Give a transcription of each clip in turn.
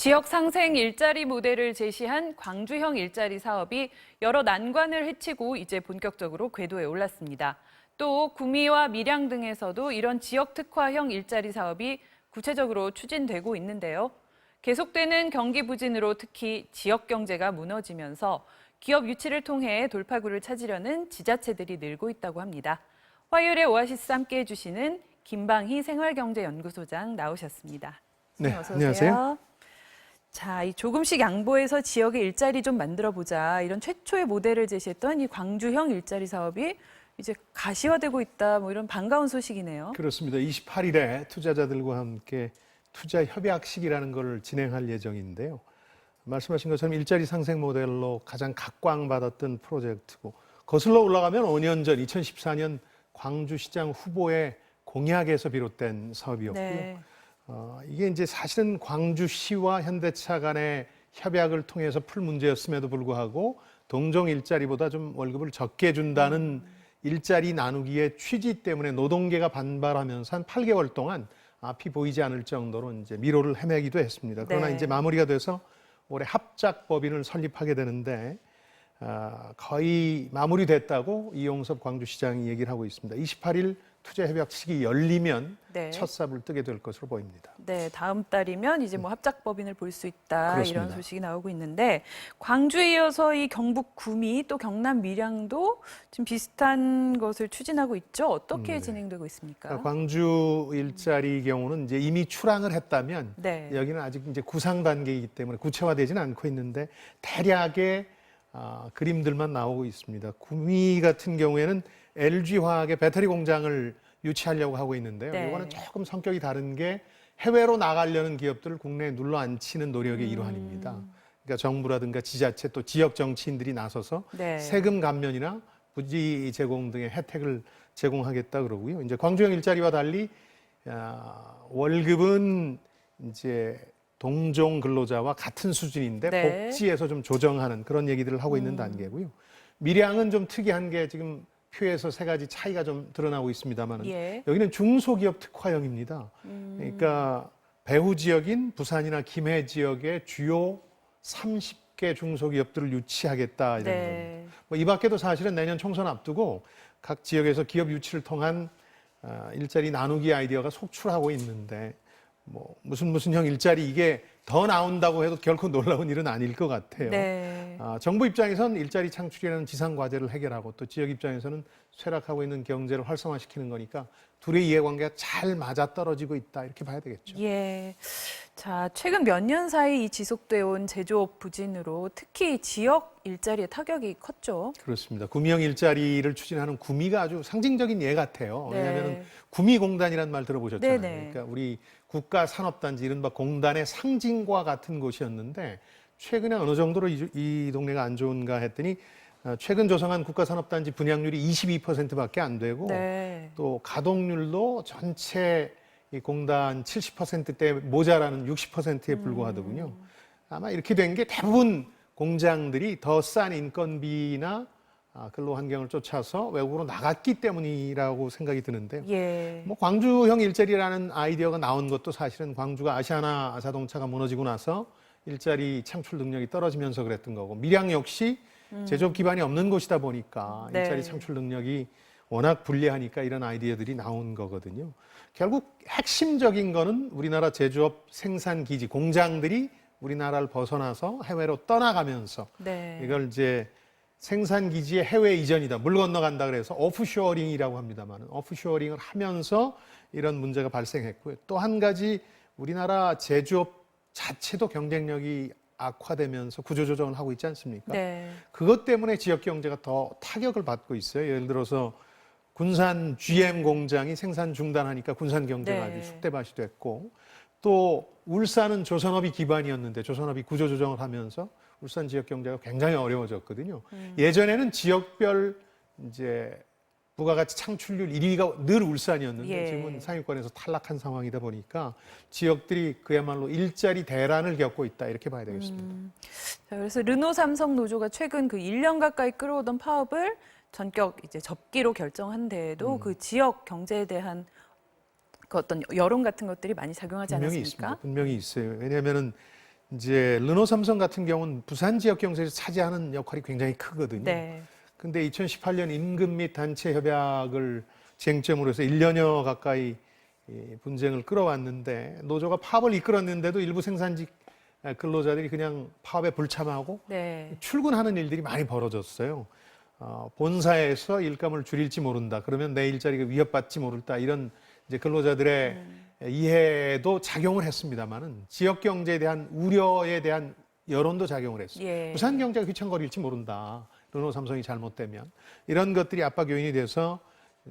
지역 상생 일자리 모델을 제시한 광주형 일자리 사업이 여러 난관을 헤치고 이제 본격적으로 궤도에 올랐습니다. 또 구미와 밀양 등에서도 이런 지역 특화형 일자리 사업이 구체적으로 추진되고 있는데요. 계속되는 경기 부진으로 특히 지역 경제가 무너지면서 기업 유치를 통해 돌파구를 찾으려는 지자체들이 늘고 있다고 합니다. 화요일에 오아시스 함께해 주시는 김방희 생활경제연구소장 나오셨습니다. 네, 어서 오세요. 안녕하세요. 자, 이 조금씩 양보해서 지역의 일자리 좀 만들어보자. 이런 최초의 모델을 제시했던 이 광주형 일자리 사업이 이제 가시화되고 있다. 뭐 이런 반가운 소식이네요. 그렇습니다. 28일에 투자자들과 함께 투자 협약식이라는 걸 진행할 예정인데요. 말씀하신 것처럼 일자리 상생 모델로 가장 각광받았던 프로젝트고 거슬러 올라가면 5년 전 2014년 광주시장 후보의 공약에서 비롯된 사업이었고요. 네. 이게 이제 사실은 광주시와 현대차 간의 협약을 통해서 풀 문제였음에도 불구하고 동종 일자리보다 좀 월급을 적게 준다는 일자리 나누기의 취지 때문에 노동계가 반발하면서 한 8개월 동안 앞이 보이지 않을 정도로 이제 미로를 헤매기도 했습니다. 그러나 네. 이제 마무리가 돼서 올해 합작법인을 설립하게 되는데 거의 마무리됐다고 이용섭 광주시장이 얘기를 하고 있습니다. 28일 투자협약식이 열리면 네. 첫 삽을 뜨게 될 것으로 보입니다. 네, 다음 달이면 이제 뭐 합작법인을 볼 수 있다. 그렇습니다. 이런 소식이 나오고 있는데 광주에 이어서 이 경북 구미 또 경남 밀양도 지금 비슷한 것을 추진하고 있죠. 어떻게 진행되고 있습니까? 그러니까 광주 일자리 경우는 이제 이미 출항을 했다면 네. 여기는 아직 이제 구상 단계이기 때문에 구체화되지는 않고 있는데 대략의 그림들만 나오고 있습니다. 구미 같은 경우에는 LG화학의 배터리 공장을 유치하려고 하고 있는데요. 네. 이거는 조금 성격이 다른 게 해외로 나가려는 기업들을 국내에 눌러앉히는 노력의 일환입니다. 그러니까 정부라든가 지자체 또 지역 정치인들이 나서서 네. 세금 감면이나 부지 제공 등의 혜택을 제공하겠다 그러고요. 이제 광주형 일자리와 달리 월급은 이제 동종 근로자와 같은 수준인데 네. 복지에서 좀 조정하는 그런 얘기들을 하고 있는 단계고요. 밀양은 좀 특이한 게 지금 표에서 세 가지 차이가 좀 드러나고 있습니다만 예. 여기는 중소기업 특화형입니다. 그러니까 배후 지역인 부산이나 김해 지역의 주요 30개 중소기업들을 유치하겠다 이런 겁니다. 네. 이 밖에도 사실은 내년 총선 앞두고 각 지역에서 기업 유치를 통한 일자리 나누기 아이디어가 속출하고 있는데 뭐 무슨 형 일자리 이게 더 나온다고 해도 결코 놀라운 일은 아닐 것 같아요. 네. 정부 입장에서는 일자리 창출이라는 지상 과제를 해결하고 또 지역 입장에서는 쇠락하고 있는 경제를 활성화시키는 거니까 둘의 이해관계가 잘 맞아떨어지고 있다 이렇게 봐야 되겠죠. 예. 자, 최근 몇 년 사이 이 지속되어 온 제조업 부진으로 특히 지역 일자리의 타격이 컸죠. 그렇습니다. 구미형 일자리를 추진하는 구미가 아주 상징적인 예 같아요. 네. 왜냐하면 구미공단이라는 말 들어보셨잖아요. 네네. 그러니까 우리 국가산업단지 이른바 공단의 상징과 같은 곳이었는데 최근에 어느 정도로 이 동네가 안 좋은가 했더니 최근 조성한 국가산업단지 분양률이 22%밖에 안 되고 네. 또 가동률도 전체 이 공단 70%대 모자라는 60%에 불과하더군요. 아마 이렇게 된 게 대부분 공장들이 더 싼 인건비나 근로 환경을 쫓아서 외국으로 나갔기 때문이라고 생각이 드는데요. 예. 뭐 광주형 일자리라는 아이디어가 나온 것도 사실은 광주가 아시아나 자동차가 무너지고 나서 일자리 창출 능력이 떨어지면서 그랬던 거고 밀양 역시 제조업 기반이 없는 곳이다 보니까 네. 일자리 창출 능력이 워낙 불리하니까 이런 아이디어들이 나온 거거든요. 결국 핵심적인 거는 우리나라 제조업 생산 기지, 공장들이 우리나라를 벗어나서 해외로 떠나가면서 네. 이걸 이제 생산 기지의 해외 이전이다. 물 건너간다 그래서 오프쇼어링이라고 합니다만 오프쇼어링을 하면서 이런 문제가 발생했고요. 또 한 가지 우리나라 제조업 자체도 경쟁력이 악화되면서 구조조정을 하고 있지 않습니까? 네. 그것 때문에 지역 경제가 더 타격을 받고 있어요. 예를 들어서 군산 GM 공장이 생산 중단하니까 군산 경제가 네. 아주 쑥대밭이 됐고 또 울산은 조선업이 기반이었는데 조선업이 구조조정을 하면서 울산 지역 경제가 굉장히 어려워졌거든요. 예전에는 지역별 이제 부가가치 창출률 1위가 늘 울산이었는데 예. 지금은 상위권에서 탈락한 상황이다 보니까 지역들이 그야말로 일자리 대란을 겪고 있다 이렇게 봐야 되겠습니다. 자, 그래서 르노 삼성 노조가 최근 그 1년 가까이 끌어오던 파업을 전격 이제 접기로 결정한 데에도 그 지역 경제에 대한 그 어떤 여론 같은 것들이 많이 작용하지 분명히 않았습니까? 있습니다. 분명히 있어요. 왜냐하면은 이제 르노삼성 같은 경우는 부산 지역 경제에서 차지하는 역할이 굉장히 크거든요. 네. 근데 2018년 임금 및 단체 협약을 쟁점으로 해서 1년여 가까이 분쟁을 끌어왔는데 노조가 파업을 이끌었는데도 일부 생산직 근로자들이 그냥 파업에 불참하고 네. 출근하는 일들이 많이 벌어졌어요. 본사에서 일감을 줄일지 모른다. 그러면 내 일자리가 위협받지 모를다. 이런 이제 근로자들의 이해도 작용을 했습니다만은 지역 경제에 대한 우려에 대한 여론도 작용을 했어요. 예. 부산 경제가 휘청거릴지 모른다. 르노 삼성이 잘못되면 이런 것들이 압박 요인이 돼서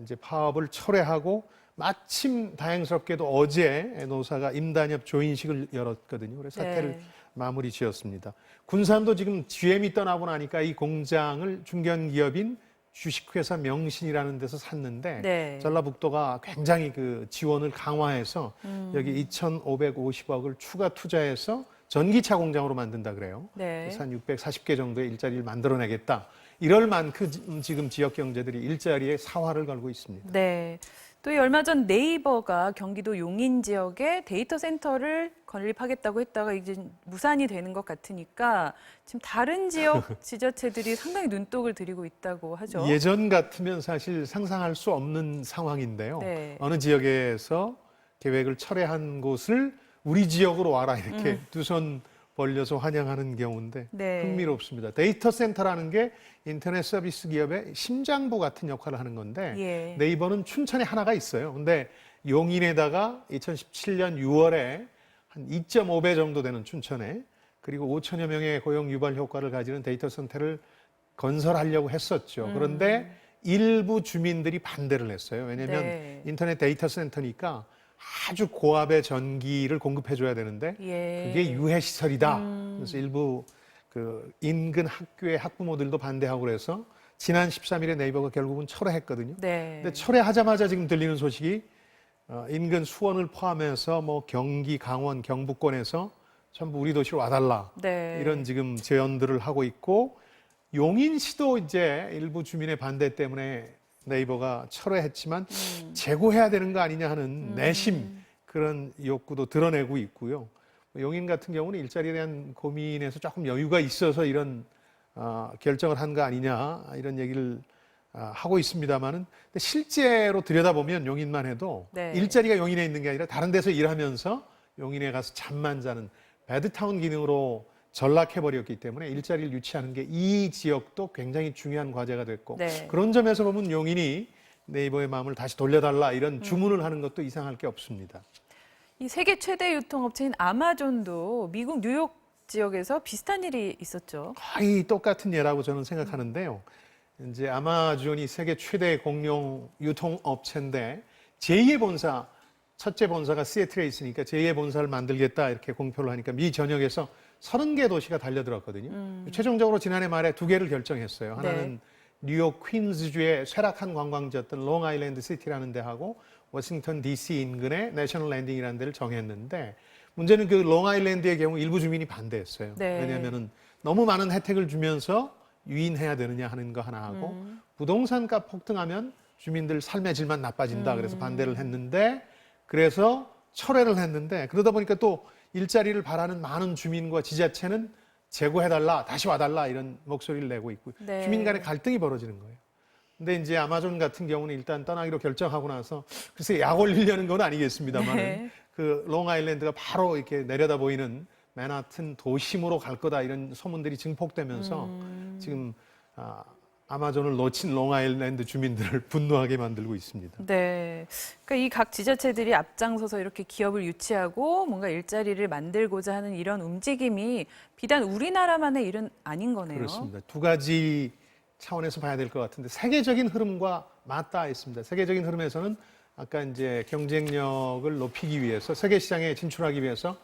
이제 파업을 철회하고 마침 다행스럽게도 어제 노사가 임단협 조인식을 열었거든요. 그래서 사태를 네. 마무리 지었습니다. 군산도 지금 GM이 떠나고 나니까 이 공장을 중견기업인 주식회사 명신이라는 데서 샀는데 네. 전라북도가 굉장히 그 지원을 강화해서 여기 2,550억을 추가 투자해서 전기차 공장으로 만든다 그래요. 네. 그래서 한 640개 정도의 일자리를 만들어내겠다. 이럴 만큼 지금 지역 경제들이 일자리에 사활을 걸고 있습니다. 네. 또 얼마 전 네이버가 경기도 용인 지역에 데이터 센터를 건립하겠다고 했다가 이제 무산이 되는 것 같으니까 지금 다른 지역 지자체들이 상당히 눈독을 들이고 있다고 하죠. 예전 같으면 사실 상상할 수 없는 상황인데요. 네. 어느 지역에서 계획을 철회한 곳을 우리 지역으로 와라 이렇게 두 손 벌려서 환영하는 경우인데 네. 흥미롭습니다. 데이터 센터라는 게 인터넷 서비스 기업의 심장부 같은 역할을 하는 건데 예. 네이버는 춘천에 하나가 있어요. 근데 용인에다가 2017년 6월에 한 2.5배 정도 되는 춘천에 그리고 5천여 명의 고용 유발 효과를 가지는 데이터 센터를 건설하려고 했었죠. 그런데 일부 주민들이 반대를 했어요. 왜냐하면 네. 인터넷 데이터 센터니까 아주 고압의 전기를 공급해줘야 되는데 예. 그게 유해 시설이다. 그래서 일부 그 인근 학교의 학부모들도 반대하고 그래서 지난 13일에 네이버가 결국은 철회했거든요. 네. 근데 철회하자마자 지금 들리는 소식이 인근 수원을 포함해서 뭐 경기, 강원, 경북권에서 전부 우리 도시로 와달라. 네. 이런 지금 제언들을 하고 있고 용인시도 이제 일부 주민의 반대 때문에 네이버가 철회했지만 재고해야 되는 거 아니냐 하는 내심 그런 욕구도 드러내고 있고요. 용인 같은 경우는 일자리에 대한 고민에서 조금 여유가 있어서 이런 결정을 한 거 아니냐 이런 얘기를 하고 있습니다만은 실제로 들여다보면 용인만 해도 네. 일자리가 용인에 있는 게 아니라 다른 데서 일하면서 용인에 가서 잠만 자는 배드타운 기능으로 전락해버렸기 때문에 일자리를 유치하는 게 이 지역도 굉장히 중요한 과제가 됐고 네. 그런 점에서 보면 용인이 네이버의 마음을 다시 돌려달라 이런 주문을 하는 것도 이상할 게 없습니다. 이 세계 최대 유통업체인 아마존도 미국 뉴욕 지역에서 비슷한 일이 있었죠. 거의 똑같은 예라고 저는 생각하는데요. 이제 아마존이 세계 최대 공룡 유통업체인데 제2의 본사, 첫째 본사가 시애틀에 있으니까 제2의 본사를 만들겠다 이렇게 공표를 하니까 미 전역에서 30개 도시가 달려들었거든요. 최종적으로 지난해 말에 2개를 결정했어요. 하나는 뉴욕 퀸즈주의 쇠락한 관광지였던 롱아일랜드 시티라는 데하고 워싱턴 DC 인근의 내셔널 랜딩이라는 데를 정했는데 문제는 그 롱아일랜드의 경우 일부 주민이 반대했어요. 네. 왜냐하면 너무 많은 혜택을 주면서 유인해야 되느냐 하는 거 하나 하고 부동산 값 폭등하면 주민들 삶의 질만 나빠진다 그래서 반대를 했는데 그래서 철회를 했는데 그러다 보니까 또 일자리를 바라는 많은 주민과 지자체는 재고해달라, 다시 와달라 이런 목소리를 내고 있고 네. 주민 간의 갈등이 벌어지는 거예요. 근데 이제 아마존 같은 경우는 일단 떠나기로 결정하고 나서 글쎄 약 올리려는 건 아니겠습니다만 네. 그 롱아일랜드가 바로 이렇게 내려다 보이는 맨하튼 도심으로 갈 거다 이런 소문들이 증폭되면서 지금 아마존을 놓친 롱아일랜드 주민들을 분노하게 만들고 있습니다. 네. 그러니까 이 각 지자체들이 앞장서서 이렇게 기업을 유치하고 뭔가 일자리를 만들고자 하는 이런 움직임이 비단 우리나라만의 일은 아닌 거네요. 그렇습니다. 두 가지 차원에서 봐야 될 것 같은데 세계적인 흐름과 맞닿아 있습니다. 세계적인 흐름에서는 아까 이제 경쟁력을 높이기 위해서 세계 시장에 진출하기 위해서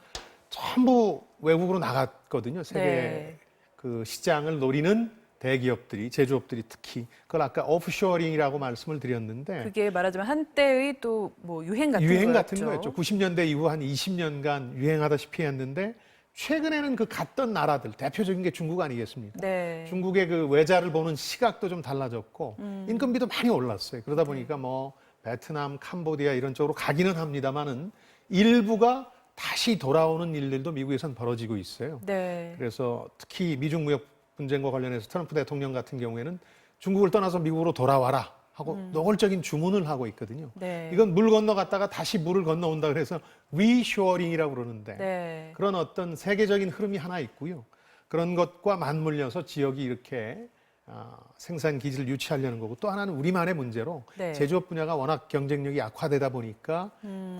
전부 외국으로 나갔거든요. 세계 네. 그 시장을 노리는 대기업들이, 제조업들이 특히 그걸 아까 오프쇼어링이라고 말씀을 드렸는데 그게 말하자면 한때의 또 뭐 유행 같은 거였죠. 90년대 이후 한 20년간 유행하다시피 했는데 최근에는 그 갔던 나라들 대표적인 게 중국 아니겠습니까? 네. 중국의 그 외자를 보는 시각도 좀 달라졌고 인건비도 많이 올랐어요. 그러다 보니까 뭐 베트남, 캄보디아 이런 쪽으로 가기는 합니다만은 일부가 다시 돌아오는 일들도 미국에선 벌어지고 있어요. 네. 그래서 특히 미중 무역 분쟁과 관련해서 트럼프 대통령 같은 경우에는 중국을 떠나서 미국으로 돌아와라 하고 노골적인 주문을 하고 있거든요. 네. 이건 물 건너갔다가 다시 물을 건너온다 그래서 리쇼어링이라고 그러는데 네. 그런 어떤 세계적인 흐름이 하나 있고요. 그런 것과 맞물려서 지역이 이렇게 생산 기지를 유치하려는 거고, 또 하나는 우리만의 문제로 네. 제조업 분야가 워낙 경쟁력이 약화되다 보니까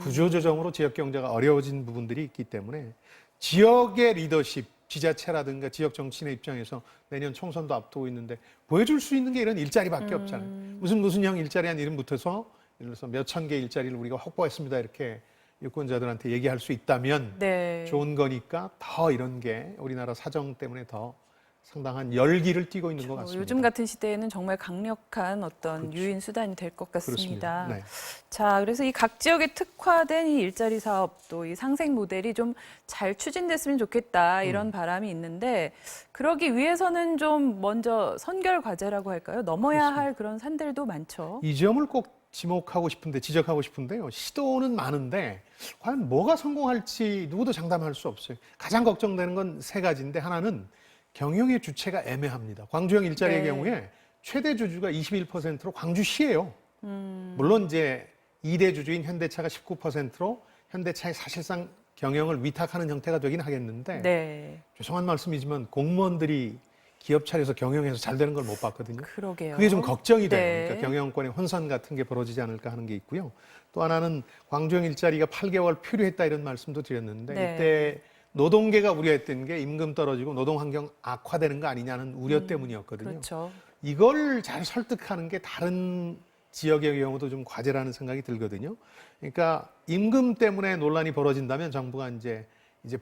구조조정으로 지역 경제가 어려워진 부분들이 있기 때문에 지역의 리더십, 지자체라든가 지역 정치인의 입장에서 내년 총선도 앞두고 있는데 보여줄 수 있는 게 이런 일자리밖에 없잖아요. 무슨 형 일자리한 이름 붙어서 예를 들어서 몇천 개 일자리를 우리가 확보했습니다 이렇게 유권자들한테 얘기할 수 있다면 네. 좋은 거니까 더 이런 게 우리나라 사정 때문에 더 상당한 열기를 띠고 있는 것 같습니다. 요즘 같은 시대에는 정말 강력한 어떤 그렇죠. 유인 수단이 될 것 같습니다. 그렇습니다. 네. 자, 그래서 이 각 지역에 특화된 이 일자리 사업 또 이 상생 모델이 좀 잘 추진됐으면 좋겠다 이런 바람이 있는데 그러기 위해서는 좀 먼저 선결 과제라고 할까요? 넘어야 그렇습니다. 할 그런 산들도 많죠. 이 점을 꼭 지적하고 싶은데요. 시도는 많은데 과연 뭐가 성공할지 누구도 장담할 수 없어요. 가장 걱정되는 건 세 가지인데 하나는 경영의 주체가 애매합니다. 광주형 일자리의 네. 경우에 최대 주주가 21%로 광주시예요. 물론 이제 2대 주주인 현대차가 19%로 현대차에 사실상 경영을 위탁하는 형태가 되긴 하겠는데 네. 죄송한 말씀이지만 공무원들이 기업 차려서 경영해서 잘 되는 걸 못 봤거든요. 그러게요. 그게 좀 걱정이 돼요. 네. 그러니까 경영권의 혼선 같은 게 벌어지지 않을까 하는 게 있고요. 또 하나는 광주형 일자리가 8개월 표류했다 이런 말씀도 드렸는데 네. 이때 노동계가 우려했던 게 임금 떨어지고 노동 환경 악화되는 거 아니냐는 우려 때문이었거든요. 그렇죠. 이걸 잘 설득하는 게 다른 지역의 경우도 좀 과제라는 생각이 들거든요. 그러니까 임금 때문에 논란이 벌어진다면 정부가 이제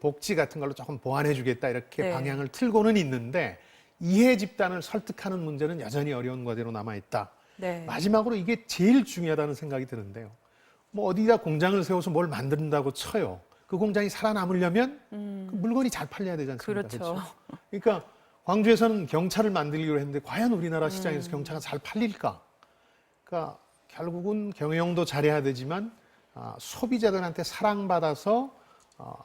복지 같은 걸로 조금 보완해 주겠다 이렇게 네. 방향을 틀고는 있는데 이해 집단을 설득하는 문제는 여전히 어려운 과제로 남아 있다. 네. 마지막으로 이게 제일 중요하다는 생각이 드는데요. 뭐 어디다 공장을 세워서 뭘 만든다고 쳐요. 그 공장이 살아남으려면 그 물건이 잘 팔려야 되지 않습니까? 그렇죠. 그러니까 광주에서는 경차를 만들기로 했는데 과연 우리나라 시장에서 경차가 잘 팔릴까? 그러니까 결국은 경영도 잘해야 되지만 소비자들한테 사랑받아서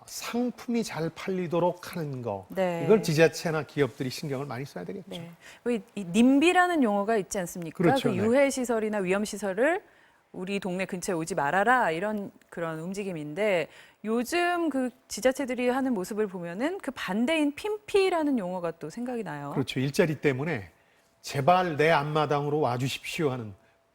상품이 잘 팔리도록 하는 거. 네. 이걸 지자체나 기업들이 신경을 많이 써야 되겠죠. 네. 왜 이 님비라는 용어가 있지 않습니까? 그렇죠. 그 네. 유해 시설이나 위험 시설을 우리 동네 근처에 오지 말아라 이런 그런 움직임인데 요즘 그 지자체들이 하는 모습을 보면은 그 반대인 핀피라는 용어가 또 생각이 나요. 그렇죠. 일자리 때문에 제발 내 앞마당으로 와주십시오 하는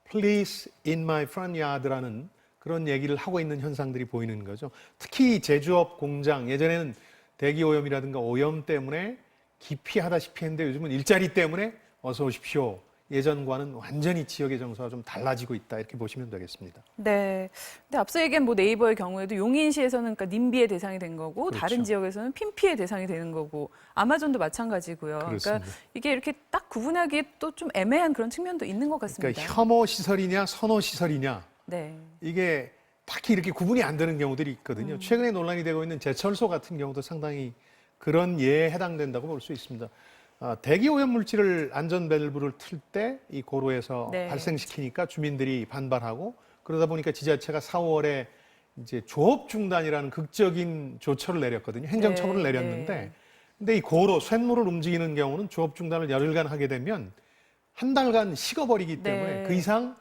Please in my front yard라는 그런 얘기를 하고 있는 현상들이 보이는 거죠. 특히 제조업 공장, 예전에는 대기 오염이라든가 오염 때문에 기피하다시피 했는데 요즘은 일자리 때문에 어서 오십시오. 예전과는 완전히 지역의 정서가 좀 달라지고 있다 이렇게 보시면 되겠습니다. 네. 근데 앞서 얘기한 뭐 네이버의 경우에도 용인시에서는 그러니까 님비의 대상이 된 거고 그렇죠. 다른 지역에서는 핀피의 대상이 되는 거고 아마존도 마찬가지고요. 그렇습니다. 그러니까 이게 이렇게 딱 구분하기에 또 좀 애매한 그런 측면도 있는 것 같습니다. 그러니까 혐오 시설이냐 선호 시설이냐 네. 이게 딱히 이렇게 구분이 안 되는 경우들이 있거든요. 최근에 논란이 되고 있는 제철소 같은 경우도 상당히 그런 예에 해당된다고 볼 수 있습니다. 대기 오염 물질을 안전 밸브를 틀 때 이 고로에서 네. 발생시키니까 주민들이 반발하고 그러다 보니까 지자체가 4월에 이제 조업 중단이라는 극적인 조처를 내렸거든요. 행정처분을 네, 내렸는데 네. 근데 이 고로 쇳물을 움직이는 경우는 조업 중단을 열흘간 하게 되면 한 달간 식어버리기 때문에 네. 그 이상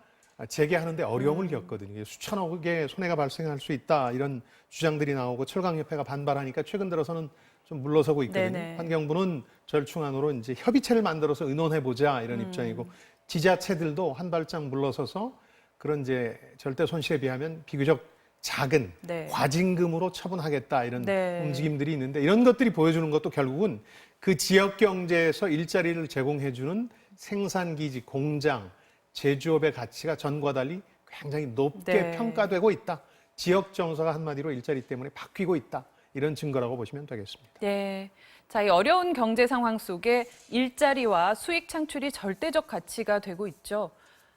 재개하는데 어려움을 겪거든요. 수천억의 손해가 발생할 수 있다 이런 주장들이 나오고 철강협회가 반발하니까 최근 들어서는 좀 물러서고 있거든요. 네네. 환경부는 절충안으로 이제 협의체를 만들어서 의논해 보자 이런 입장이고 지자체들도 한 발짝 물러서서 그런 이제 절대 손실에 비하면 비교적 작은 네. 과징금으로 처분하겠다 이런 네. 움직임들이 있는데 이런 것들이 보여주는 것도 결국은 그 지역 경제에서 일자리를 제공해주는 생산기지, 공장, 제조업의 가치가 전과 달리 굉장히 높게 네. 평가되고 있다. 지역 정서가 한마디로 일자리 때문에 바뀌고 있다. 이런 증거라고 보시면 되겠습니다. 네. 자, 이 어려운 경제 상황 속에 일자리와 수익 창출이 절대적 가치가 되고 있죠.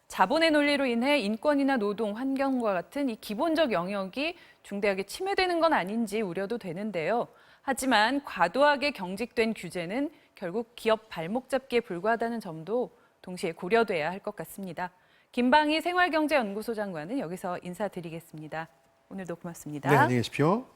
자본의 논리로 인해 인권이나 노동, 환경과 같은 이 기본적 영역이 중대하게 침해되는 건 아닌지 우려도 되는데요. 하지만 과도하게 경직된 규제는 결국 기업 발목 잡기에 불과하다는 점도 동시에 고려돼야 할 것 같습니다. 김방희 생활경제연구소 장관은 여기서 인사드리겠습니다. 오늘도 고맙습니다. 네, 안녕히 계십시오.